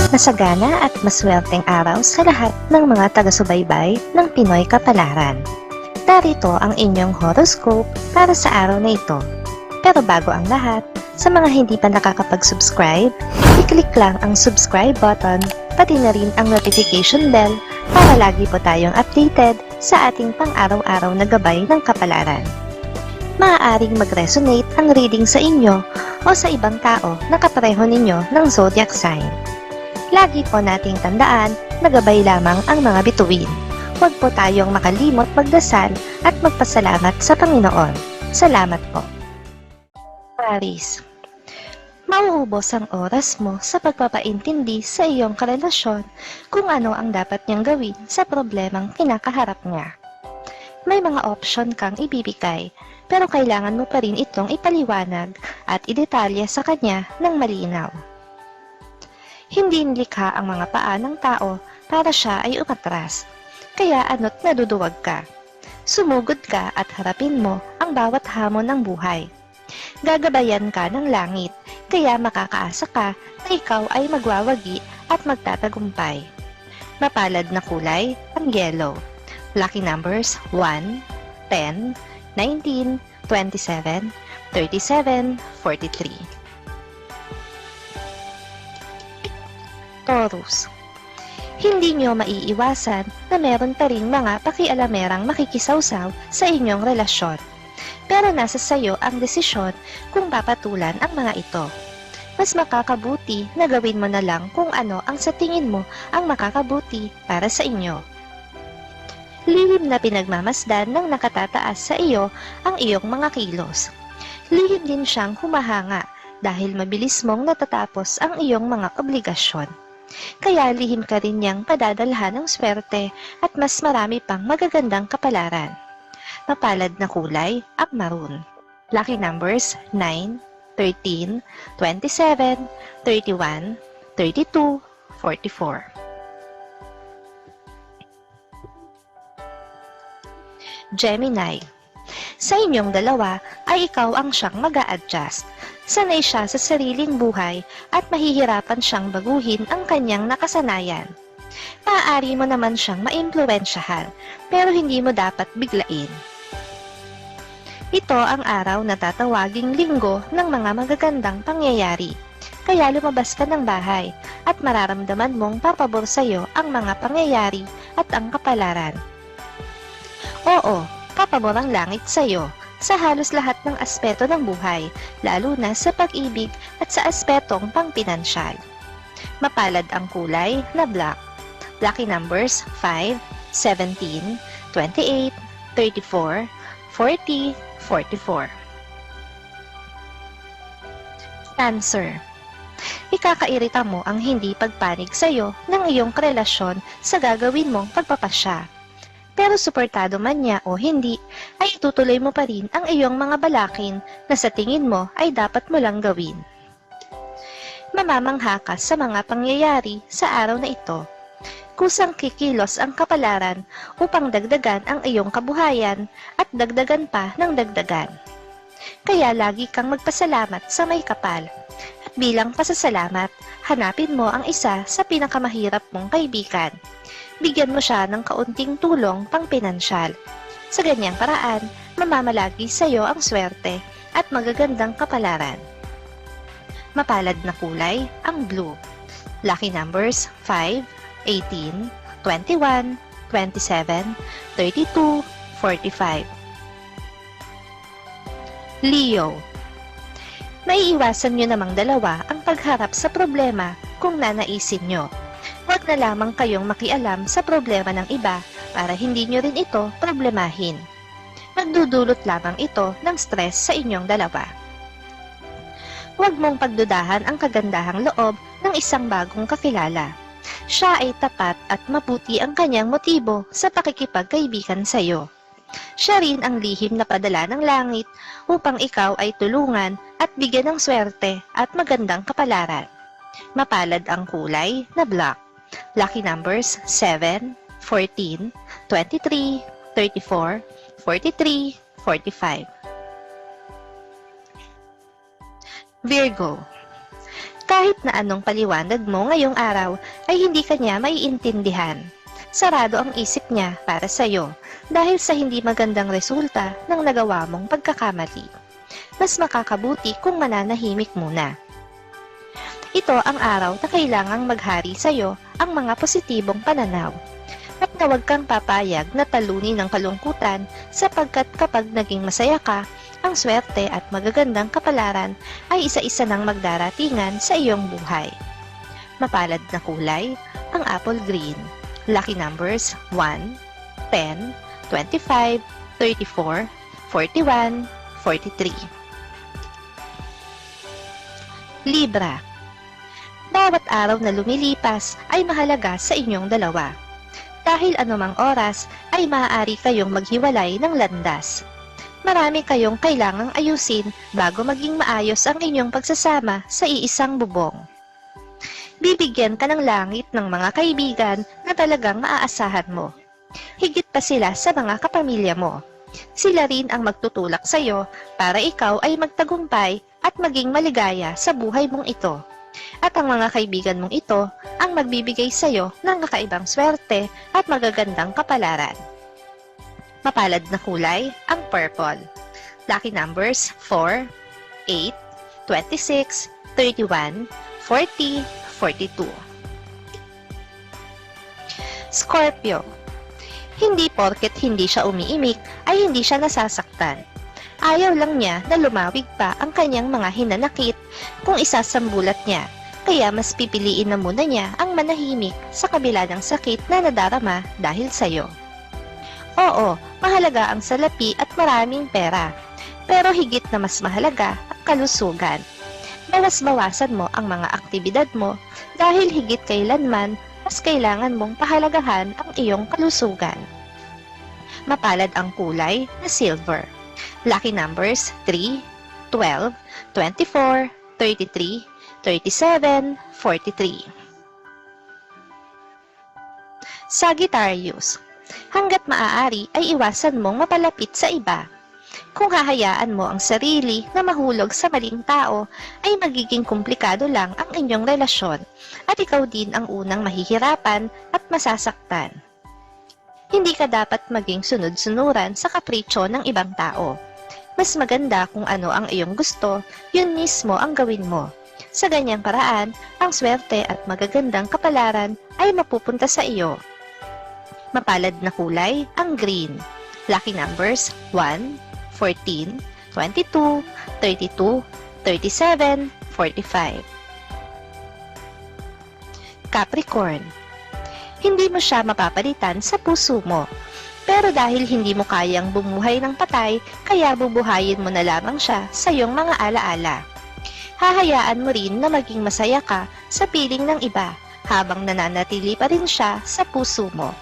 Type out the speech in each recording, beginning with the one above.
Masagana at maswerteng araw sa lahat ng mga taga-subaybay ng Pinoy Kapalaran. Narito ang inyong horoscope para sa araw na ito. Pero bago ang lahat, sa mga hindi pa nakakapag-subscribe, i-click lang ang subscribe button, pati na rin ang notification bell para lagi po tayong updated sa ating pang-araw-araw na gabay ng kapalaran. Maaaring mag-resonate ang reading sa inyo o sa ibang tao na kapareho ninyo ng zodiac sign. Lagi po nating tandaan na gabay lamang ang mga bituin. Huwag po tayong makalimot magdasal at magpasalamat sa Panginoon. Salamat po. Aries, mauubos ang oras mo sa pagpapaintindi sa iyong karelasyon kung ano ang dapat niyang gawin sa problemang kinakaharap niya. May mga option kang ibibigay, pero kailangan mo pa rin itong ipaliwanag at idetalye sa kanya ng malinaw. Hindi nilikha ang mga paa ng tao para siya ay umatras, kaya ano't naduduwag ka. Sumugod ka at harapin mo ang bawat hamon ng buhay. Gagabayan ka ng langit, kaya makakaasa ka na ikaw ay magwawagi at magtatagumpay. Mapalad na kulay, ang yellow. Lucky numbers 1, 10, 19, 27, 37, 43. Taurus, hindi nyo maiiwasan na meron pa rin mga pakialamerang makikisawsaw sa inyong relasyon. Pero nasa sayo ang desisyon kung papatulan ang mga ito. Mas makakabuti na gawin mo na lang kung ano ang sa tingin mo ang makakabuti para sa inyo. Lihim na pinagmamasdan ng nakatataas sa iyo ang iyong mga kilos. Lihim din siyang humahanga dahil mabilis mong natatapos ang iyong mga obligasyon. Kaya lihim ka rin niyang padadalhan ng swerte at mas marami pang magagandang kapalaran. Mapalad na kulay, ang maroon. Lucky numbers 9, 13, 27, 31, 32, 44. Gemini, sa inyong dalawa ay ikaw ang siyang mag-a-adjust. Sanay siya sa sariling buhay at mahihirapan siyang baguhin ang kanyang nakasanayan. Maaari mo naman siyang maimpluwensyahan, pero hindi mo dapat biglain. Ito ang araw na tatawaging linggo ng mga magagandang pangyayari. Kaya lumabas ka ng bahay at mararamdaman mong papabor sa iyo ang mga pangyayari at ang kapalaran. Oo, papabor ang langit sa iyo sa halos lahat ng aspeto ng buhay, lalo na sa pag-ibig at sa aspetong pangpinansyal. Mapalad ang kulay na black. Lucky numbers 5, 17, 28, 34, 40, 44. Cancer, ikakairita mo ang hindi pagpanig sa iyo ng iyong karelasyon sa gagawin mong pagpapasya. Pero suportado man niya o hindi, ay itutuloy mo pa rin ang iyong mga balakin na sa tingin mo ay dapat mo lang gawin. Mamamangha ka sa mga pangyayari sa araw na ito. Kusang kikilos ang kapalaran upang dagdagan ang iyong kabuhayan at dagdagan pa ng dagdagan. Kaya lagi kang magpasalamat sa may kapal. At bilang pasasalamat, hanapin mo ang isa sa pinakamahirap mong kaibigan. Bigyan mo siya ng kaunting tulong pang-pinansyal. Sa ganyang paraan, mamamalagi sa iyo ang swerte at magagandang kapalaran. Mapalad na kulay, ang blue. Lucky numbers 5, 18, 21, 27, 32, 45. Leo, maiiwasan nyo namang dalawa ang pagharap sa problema kung nanaisin nyo. Huwag na lamang kayong makialam sa problema ng iba para hindi nyo rin ito problemahin. Magdudulot lamang ito ng stress sa inyong dalawa. Huwag mong pagdudahan ang kagandahang loob ng isang bagong kakilala. Siya ay tapat at mabuti ang kanyang motibo sa pakikipagkaibigan sa iyo. Siya rin ang lihim na padala ng langit upang ikaw ay tulungan at bigyan ng swerte at magandang kapalaran. Mapalad ang kulay na black. Lucky numbers 7, 14, 23, 34, 43, 45. Virgo, Kahit na anong paliwanag mo ngayong araw ay hindi kanya maiintindihan. Sarado ang isip niya para sa'yo dahil sa hindi magandang resulta ng nagawa mong pagkakamali. Mas makakabuti kung mananahimik muna. Ito ang araw na kailangang maghari sa'yo ang mga positibong pananaw. At na huwag kang papayag na talunin ng kalungkutan sapagkat kapag naging masaya ka, ang swerte at magagandang kapalaran ay isa-isa nang magdaratingan sa iyong buhay. Mapalad na kulay, ang apple green. Lucky numbers 1, 10, 25, 34, 41, 43. Libra. Bawat araw na lumilipas ay mahalaga sa inyong dalawa. Dahil anumang oras ay maaari kayong maghiwalay ng landas. Marami kayong kailangang ayusin bago maging maayos ang inyong pagsasama sa iisang bubong. Bibigyan ka ng langit ng mga kaibigan na talagang maaasahan mo. Higit pa sila sa mga kapamilya mo. Sila rin ang magtutulak sa iyo para ikaw ay magtagumpay at maging maligaya sa buhay mong ito. At ang mga kaibigan mong ito ang magbibigay sa iyo ng kakaibang swerte at magagandang kapalaran. Mapalad na kulay, ang purple. Lucky numbers 4, 8, 26, 31, 40, 42. Scorpio. Hindi porket hindi siya umiimik ay hindi siya nasasaktan. Ayaw lang niya na lumawig pa ang kanyang mga hinanakit kung isasambulat niya, kaya mas pipiliin na muna niya ang manahimik sa kabila ng sakit na nadarama dahil sa'yo. Oo, mahalaga ang salapi at maraming pera, pero higit na mas mahalaga ang kalusugan. Bawas-bawasan mo ang mga aktibidad mo dahil higit kailanman mas kailangan mong pahalagahan ang iyong kalusugan. Mapalad ang kulay na silver. Lucky numbers 3, 12, 24, 33, 37, 43. Sagittarius. Hanggat maaari ay iwasan mong mapalapit sa iba. Kung hahayaan mo ang sarili na mahulog sa maling tao, ay magiging komplikado lang ang inyong relasyon at ikaw din ang unang mahihirapan at masasaktan. Hindi ka dapat maging sunod-sunuran sa kapritsyo ng ibang tao. Mas maganda kung ano ang iyong gusto, yun mismo ang gawin mo. Sa ganyang paraan, ang swerte at magagandang kapalaran ay mapupunta sa iyo. Mapalad na kulay, ang green. Lucky numbers 1, 14, 22, 32, 37, 45. Capricorn. Hindi mo siya mapapalitan sa puso mo. Pero dahil hindi mo kayang bumuhay ng patay, kaya bubuhayin mo na lamang siya sa iyong mga alaala. Hahayaan mo rin na maging masaya ka sa piling ng iba habang nananatili pa rin siya sa puso mo.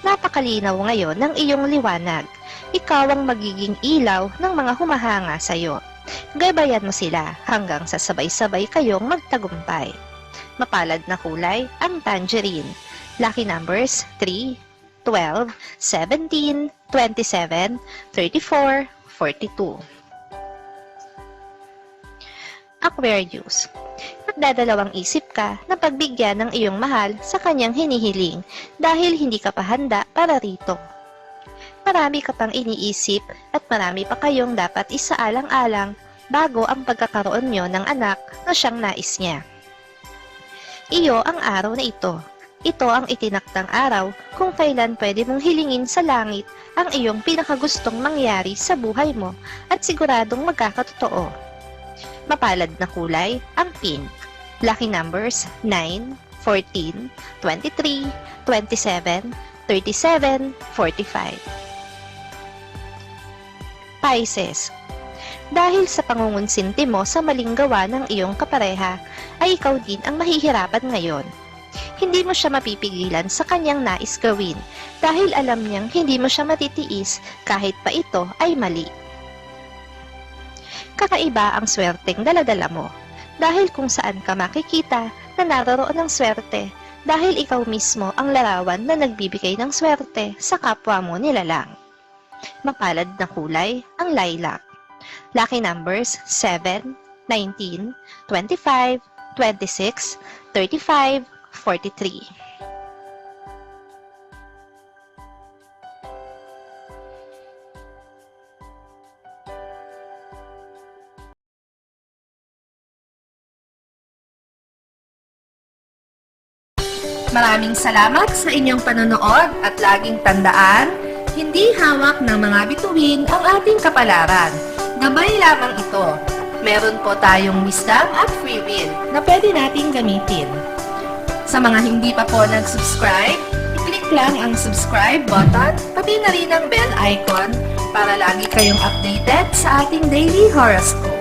Napakalinaw ngayon ng iyong liwanag. Ikaw ang magiging ilaw ng mga humahanga sa iyo. Gabayan mo sila hanggang sa sabay-sabay kayong magtagumpay. Mapalad na kulay, ang tangerine. Lucky numbers 3, 12, 17, 27, 34, 42. Aquarius. Nagdadalawang isip ka na pagbigyan ng iyong mahal sa kanyang hinihiling dahil hindi ka pa handa para rito. Marami ka pang iniisip at marami pa kayong dapat isaalang-alang bago ang pagkakaroon nyo ng anak na siyang nais niya. Iyo ang araw na ito. Ito ang itinaktang araw kung kailan pwede mong hilingin sa langit ang iyong pinakagustong mangyari sa buhay mo at siguradong magkakatotoo. Mapalad na kulay, ang pink. Lucky numbers 9, 14, 23, 27, 37, 45. Pisces. Dahil sa pangungunsinti mo sa maling gawa ng iyong kapareha, ay ikaw din ang mahihirapan ngayon. Hindi mo siya mapipigilan sa kanyang nais gawin dahil alam niyang hindi mo siya matitiis kahit pa ito ay mali. Kakaiba ang swerteng daladala mo dahil kung saan ka makikita na naroon ang swerte dahil ikaw mismo ang larawan na nagbibigay ng swerte sa kapwa mo nilalang. Mapalad na kulay, ang lilac. Lucky numbers 7, 19, 25, 26, 35, 43. Maraming salamat sa inyong panonood at laging tandaan, hindi hawak ng mga bituin ang ating kapalaran. Gabay lamang ito. Meron po tayong wisdom at free will na pwede nating gamitin. Sa mga hindi pa po nag-subscribe, i-click lang ang subscribe button, pati na rin ang bell icon para lagi kayong updated sa ating daily horoscope.